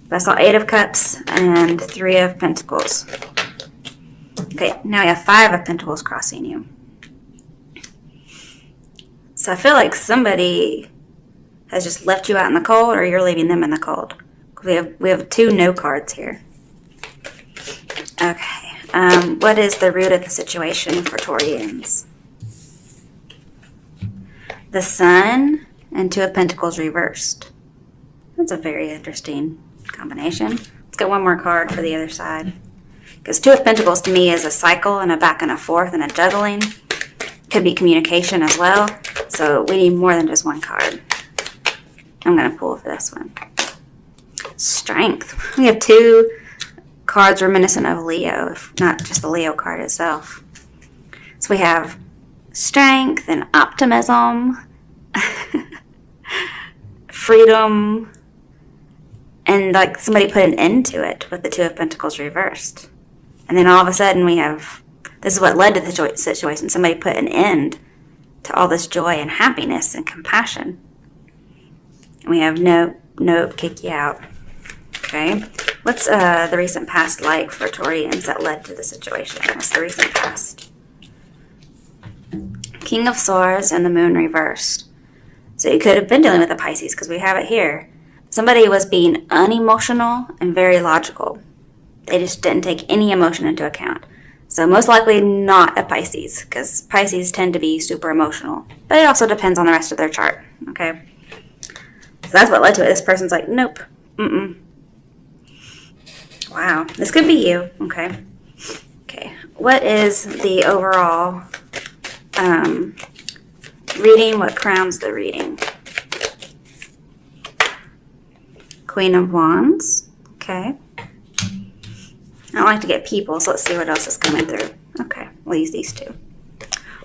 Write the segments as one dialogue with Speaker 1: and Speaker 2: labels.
Speaker 1: But I saw 8 of Cups and 3 of Pentacles. Okay, now we have 5 of Pentacles crossing you. So I feel like somebody has just left you out in the cold, or you're leaving them in the cold. We have 2 no cards here. Okay, what is the root of the situation for Taurians? The Sun and 2 of Pentacles reversed. That's a very interesting combination. Let's get one more card for the other side. Because 2 of Pentacles to me is a cycle and a back and a forth and a juggling. Could be communication as well. So we need more than just one card. I'm going to pull for this one. Strength. We have 2 cards reminiscent of Leo, if not just the Leo card itself. So we have strength and optimism, freedom, and like somebody put an end to it with the 2 of Pentacles reversed. And then all of a sudden we have, this is what led to the situation. Somebody put an end to all this joy and happiness and compassion. And we have nope, kick you out. Okay. What's the recent past like for Taurians that led to the situation? What's the recent past? King of Swords and the Moon reversed. So you could have been dealing with a Pisces because we have it here. Somebody was being unemotional and very logical. They just didn't take any emotion into account. So most likely not a Pisces, because Pisces tend to be super emotional. But it also depends on the rest of their chart, okay? So that's what led to it. This person's like, nope, Wow, this could be you, okay? Okay, what is the overall reading? What crowns the reading? Queen of Wands, okay. I don't like to get people, so let's see what else is coming through. Okay, we'll use these 2.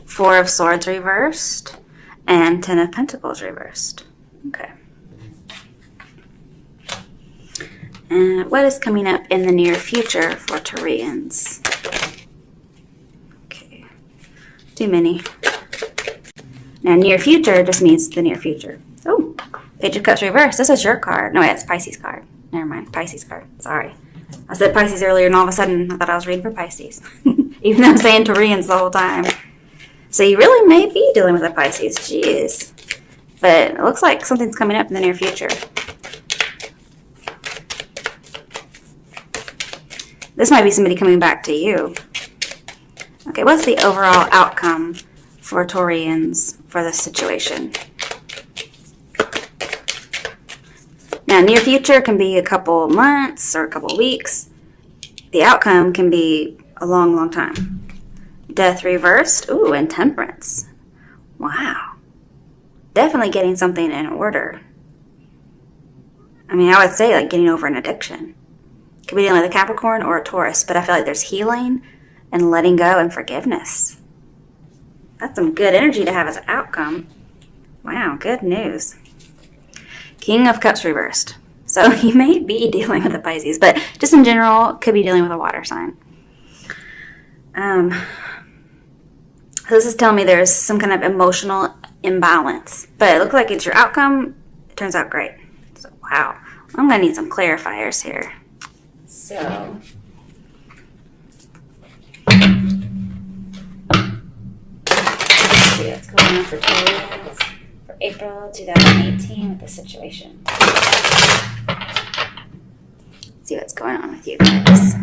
Speaker 1: 4 of Swords reversed and 10 of Pentacles reversed. Okay. And what is coming up in the near future for Taurians? Okay, too many. Now, near future just means the near future. Oh, Page of Cups reversed. This is your card. No, it's Pisces card. Never mind, Pisces card. Sorry. I said Pisces earlier, and all of a sudden I thought I was reading for Pisces. Even though I'm saying Taurians the whole time. So you really may be dealing with a Pisces. Jeez. But it looks like something's coming up in the near future. This might be somebody coming back to you. Okay, what's the overall outcome for Taurians for this situation? Now, near future can be a couple months or a couple weeks. The outcome can be a long, long time. Death reversed. Ooh, and Temperance. Wow. Definitely getting something in order. I mean, I would say like getting over an addiction. Could be dealing with a Capricorn or a Taurus, but I feel like there's healing and letting go and forgiveness. That's some good energy to have as an outcome. Wow, good news. King of Cups reversed. So you may be dealing with a Pisces, but just in general, could be dealing with a water sign. So this is telling me there's some kind of emotional imbalance, but it looks like it's your outcome. It turns out great. So, wow. I'm going to need some clarifiers here. So, let's see what's going on for Taurus for April 2018 with the situation. Let's see what's going on with you guys.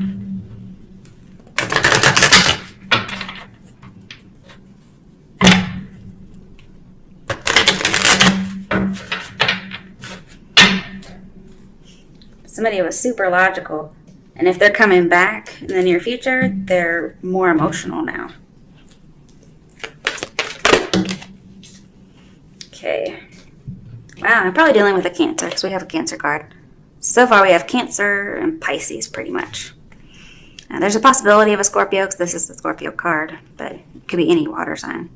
Speaker 1: Somebody was super logical. And if they're coming back in the near future, they're more emotional now. Okay. Wow, I'm probably dealing with a Cancer because we have a Cancer card. So far we have Cancer and Pisces pretty much. Now, there's a possibility of a Scorpio because this is the Scorpio card, but it could be any water sign.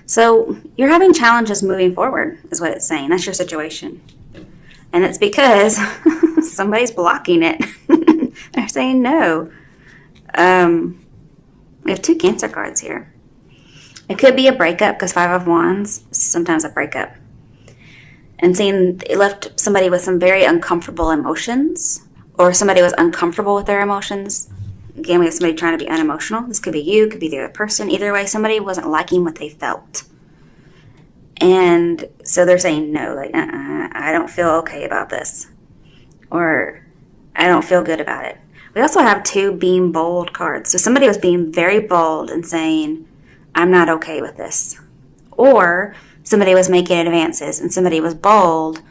Speaker 1: So you're having challenges moving forward is what it's saying. That's your situation. And it's because somebody's blocking it. They're saying no. We have 2 Cancer cards here. It could be a breakup because 5 of Wands is sometimes a breakup. And seeing it left somebody with some very uncomfortable emotions, or somebody was uncomfortable with their emotions. Again, we have somebody trying to be unemotional. This could be you, could be the other person. Either way, somebody wasn't liking what they felt. And so they're saying no, like, I don't feel okay about this. Or I don't feel good about it. We also have 2 being bold cards. So somebody was being very bold and saying, I'm not okay with this. Or somebody was making advances and somebody was bold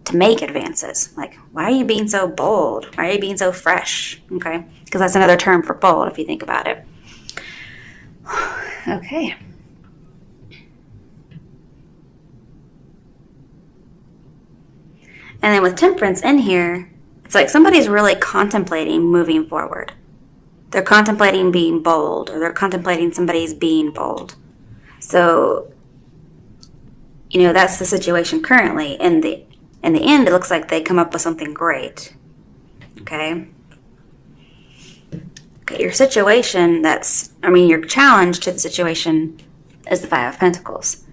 Speaker 1: to make advances. Like, why are you being so bold? Why are you being so fresh? Okay? Because that's another term for bold if you think about it. Okay. And then with Temperance in here, it's like somebody's really contemplating moving forward. They're contemplating being bold, or they're contemplating somebody's being bold. So, that's the situation currently. In the end, it looks like they come up with something great. Okay? Okay, your situation your challenge to the situation is the 5 of Pentacles.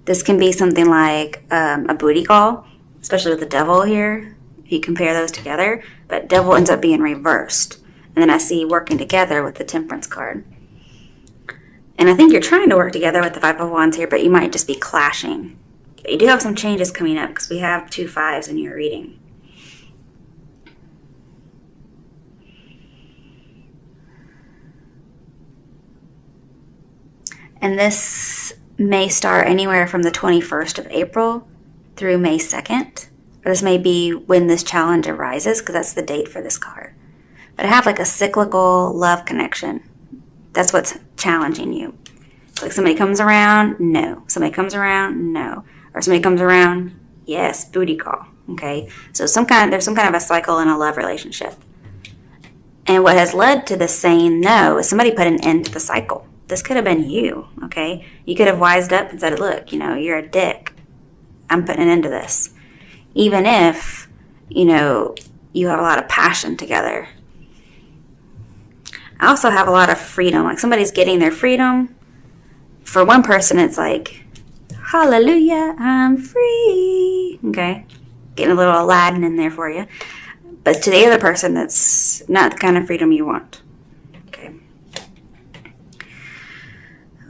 Speaker 1: This can be something like a booty call, especially with the devil here, if you compare those together. But devil ends up being reversed. And then I see working together with the Temperance card. And I think you're trying to work together with the 5 of Wands here, but you might just be clashing. But you do have some changes coming up because we have 2 5s in your reading. And this may start anywhere from the 21st of April through May 2nd. Or this may be when this challenge arises, because that's the date for this card. But I have like a cyclical love connection. That's what's challenging you. It's like somebody comes around, no. Somebody comes around, no. Or somebody comes around, yes, booty call. Okay? So there's some kind of a cycle in a love relationship. And what has led to this saying no is somebody put an end to the cycle. This could have been you, okay? You could have wised up and said, look, you're a dick. I'm putting an end to this. Even if, you have a lot of passion together. I also have a lot of freedom. Like somebody's getting their freedom. For one person, it's like, hallelujah, I'm free. Okay? Getting a little Aladdin in there for you. But to the other person, that's not the kind of freedom you want. Okay.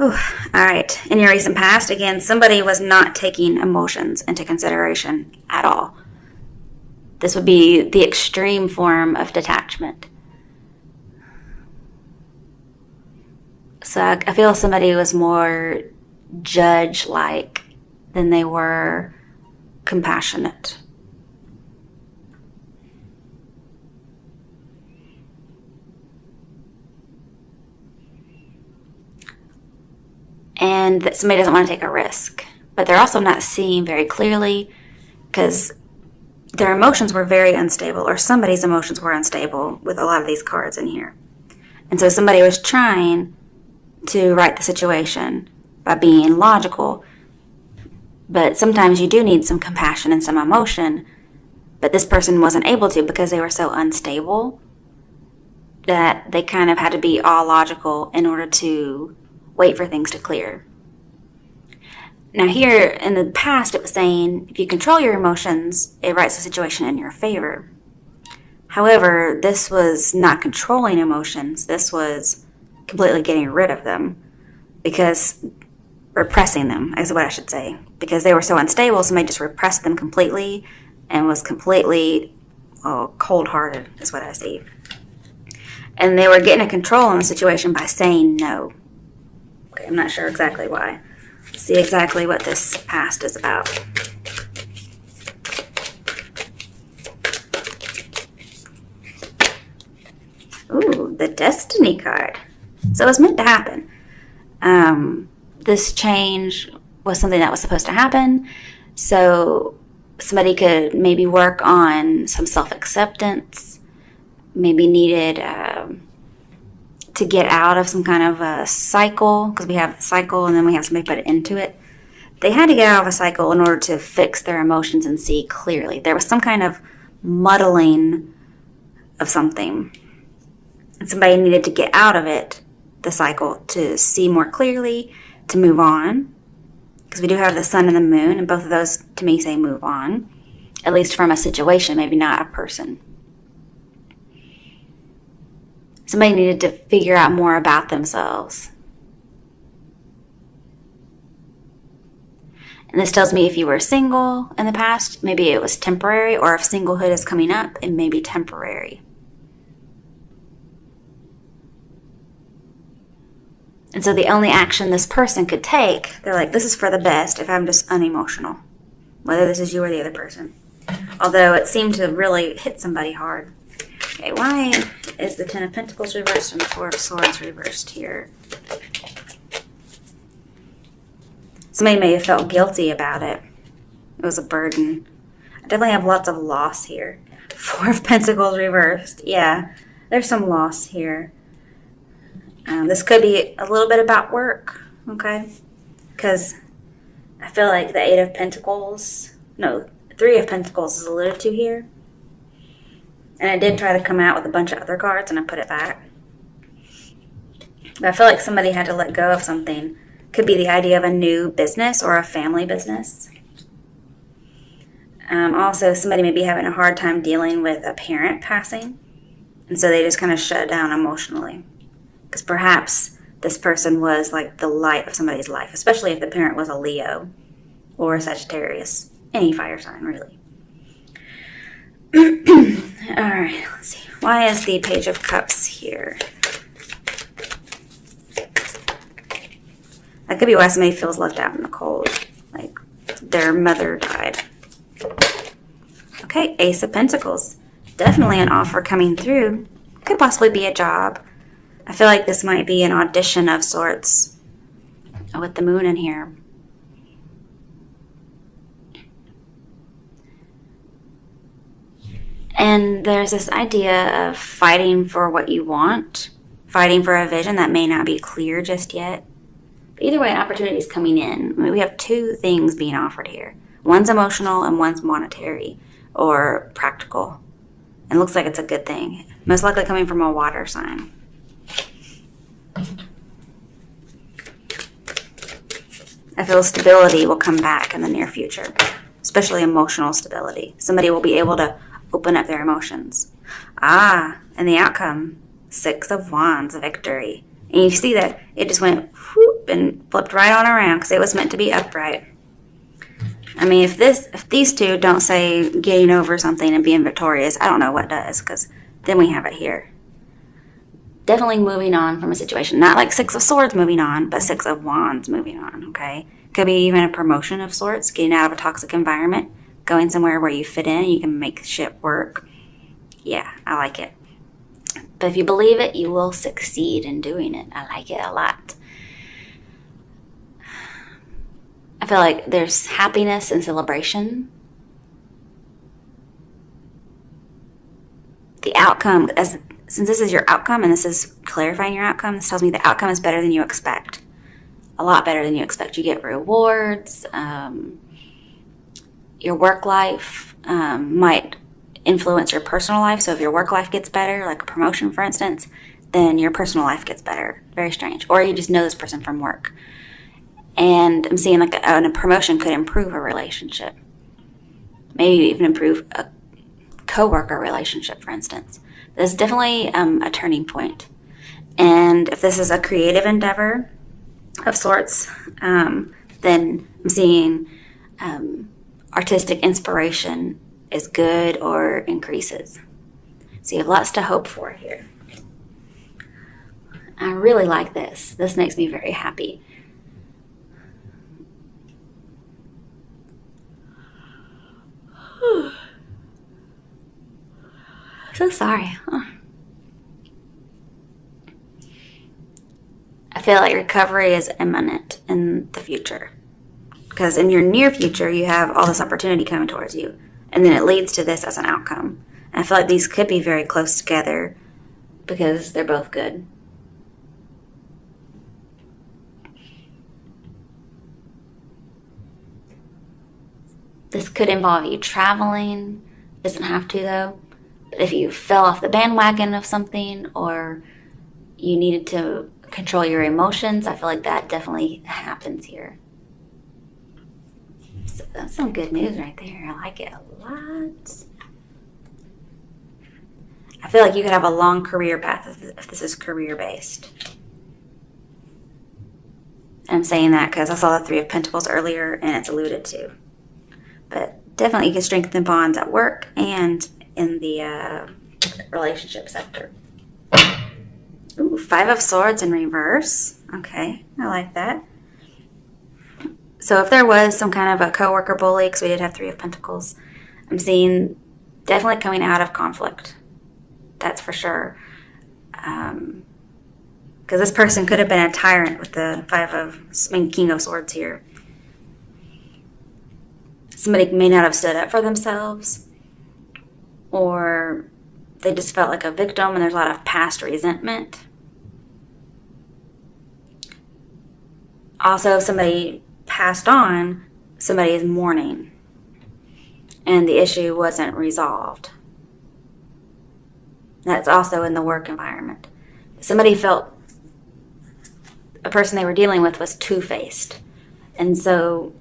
Speaker 1: Ooh, all right. In your recent past, again, somebody was not taking emotions into consideration at all. This would be the extreme form of detachment. So I feel somebody was more judge-like than they were compassionate. And that somebody doesn't want to take a risk. But they're also not seeing very clearly because their emotions were very unstable, or somebody's emotions were unstable with a lot of these cards in here. And so somebody was trying to right the situation by being logical. But sometimes you do need some compassion and some emotion. But this person wasn't able to because they were so unstable that they kind of had to be all logical in order to wait for things to clear. Now here, in the past, it was saying, if you control your emotions, it rights the situation in your favor. However, this was not controlling emotions. This was completely getting rid of them, because repressing them is what I should say. Because they were so unstable, somebody just repressed them completely and was completely cold-hearted is what I see. And they were getting a control on the situation by saying no. Okay, I'm not sure exactly why. Let's see exactly what this past is about. Ooh, the Destiny card. So it was meant to happen. This change was something that was supposed to happen. So somebody could maybe work on some self-acceptance, maybe needed to get out of some kind of a cycle, because we have a cycle and then we have somebody put it into it. They had to get out of a cycle in order to fix their emotions and see clearly. There was some kind of muddling of something. And somebody needed to get out of it, the cycle, to see more clearly, to move on. because we do have the sun and the moon, and both of those to me say move on, at least from a situation, maybe not a person. Somebody needed to figure out more about themselves. And this tells me if you were single in the past, maybe it was temporary, or if singlehood is coming up, it may be temporary. And so the only action this person could take, they're like, this is for the best if I'm just unemotional, whether this is you or the other person. Although it seemed to really hit somebody hard. Okay, why is the Ten of Pentacles reversed and the Four of Swords reversed here? Somebody may have felt guilty about it. It was a burden. I definitely have lots of loss here. Four of Pentacles reversed. Yeah, there's some loss here. This could be a little bit about work, okay? Because I feel like the Eight of Pentacles, no, Three of Pentacles is alluded to here. And I did try to come out with a bunch of other cards and I put it back. But I feel like somebody had to let go of something. Could be the idea of a new business or a family business. Also, somebody may be having a hard time dealing with a parent passing. And so they just kind of shut down emotionally. Because perhaps this person was like the light of somebody's life, especially if the parent was a Leo or a Sagittarius. Any fire sign, really. All right, let's see. Why is the Page of Cups here? That could be why somebody feels left out in the cold. Like their mother died. Okay, Ace of Pentacles. Definitely an offer coming through. Could possibly be a job. I feel like this might be an audition of sorts with the moon in here. And there's this idea of fighting for what you want, fighting for a vision that may not be clear just yet. But either way, an opportunity is coming in. I mean, we have two things being offered here. One's emotional and one's monetary or practical. And it looks like it's a good thing. Most likely coming from a water sign. I feel stability will come back in the near future, especially emotional stability. Somebody will be able to open up their emotions. And the outcome, Six of Wands, victory. And you see that it just went whoop and flipped right on around because it was meant to be upright. I mean, if these two don't say getting over something and being victorious, I don't know what does, because then we have it here. Definitely moving on from a situation. Not like Six of Swords moving on, but Six of Wands moving on, okay? Could be even a promotion of sorts, getting out of a toxic environment, going somewhere where you fit in, you can make shit work. Yeah, I like it. But if you believe it, you will succeed in doing it. I like it a lot. I feel like there's happiness and celebration. The outcome, since this is your outcome and this is clarifying your outcome, this tells me the outcome is better than you expect. A lot better than you expect. You get rewards. Your work life might influence your personal life. So if your work life gets better, like a promotion, for instance, then your personal life gets better. Very strange. Or you just know this person from work. And I'm seeing like a promotion could improve a relationship. Maybe even improve a coworker relationship, for instance. This is definitely a turning point. And if this is a creative endeavor of sorts, then I'm seeing artistic inspiration is good or increases. So you have lots to hope for here. I really like this. This makes me very happy. So sorry. I feel like recovery is imminent in the future. Because in your near future, you have all this opportunity coming towards you. And then it leads to this as an outcome. And I feel like these could be very close together because they're both good. This could involve you traveling. Doesn't have to, though. But if you fell off the bandwagon of something or you needed to control your emotions, I feel like that definitely happens here. So that's some good news right there. I like it a lot. I feel like you could have a long career path if this is career-based. I'm saying that because I saw the Three of Pentacles earlier and it's alluded to. But definitely you can strengthen bonds at work and in the relationship sector. Ooh, Five of Swords in reverse. Okay, I like that. So if there was some kind of a coworker bully, because we did have Three of Pentacles, I'm seeing definitely coming out of conflict. That's for sure. Because this person could have been a tyrant with the King of Swords here. Somebody may not have stood up for themselves, or they just felt like a victim and there's a lot of past resentment. Also, if somebody passed on, somebody is mourning and the issue wasn't resolved. That's also in the work environment. Somebody felt a person they were dealing with was two-faced. And so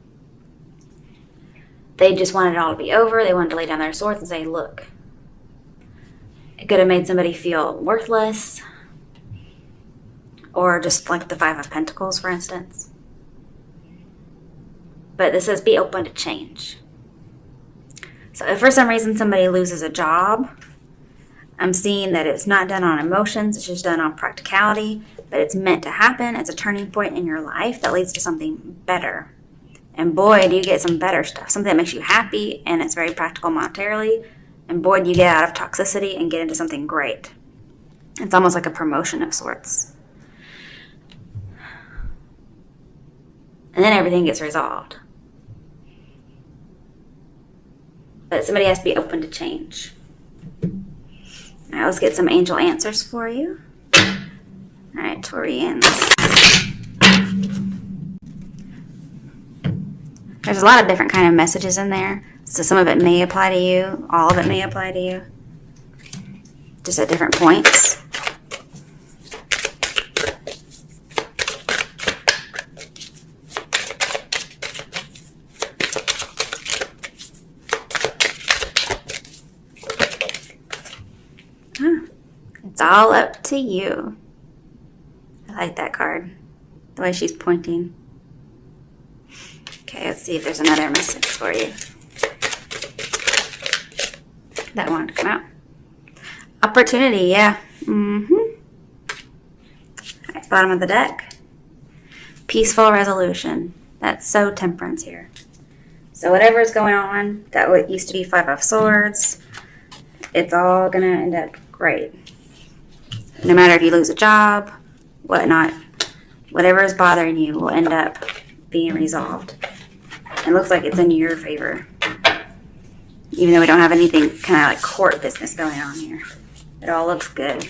Speaker 1: they just wanted it all to be over. They wanted to lay down their swords and say, look, it could have made somebody feel worthless, or just like the Five of Pentacles, for instance. But this says be open to change. So if for some reason somebody loses a job, I'm seeing that it's not done on emotions, it's just done on practicality, but it's meant to happen. It's a turning point in your life that leads to something better. And boy, do you get some better stuff, something that makes you happy and it's very practical monetarily. And boy, do you get out of toxicity and get into something great. It's almost like a promotion of sorts. And then everything gets resolved. But somebody has to be open to change. All right, let's get some angel answers for you. All right, Taurians. There's a lot of different kind of messages in there. So some of it may apply to you. All of it may apply to you. Just at different points. It's all up to you. I like that card. The way she's pointing. Okay, let's see if there's another message for you. That wanted to come out. Opportunity, yeah. All right, bottom of the deck. Peaceful resolution. That's so Temperance here. So whatever's going on, that what used to be Five of Swords, it's all going to end up great. No matter if you lose a job, whatnot, whatever is bothering you will end up being resolved. It looks like it's in your favor. Even though we don't have anything kind of like court business going on here. It all looks good.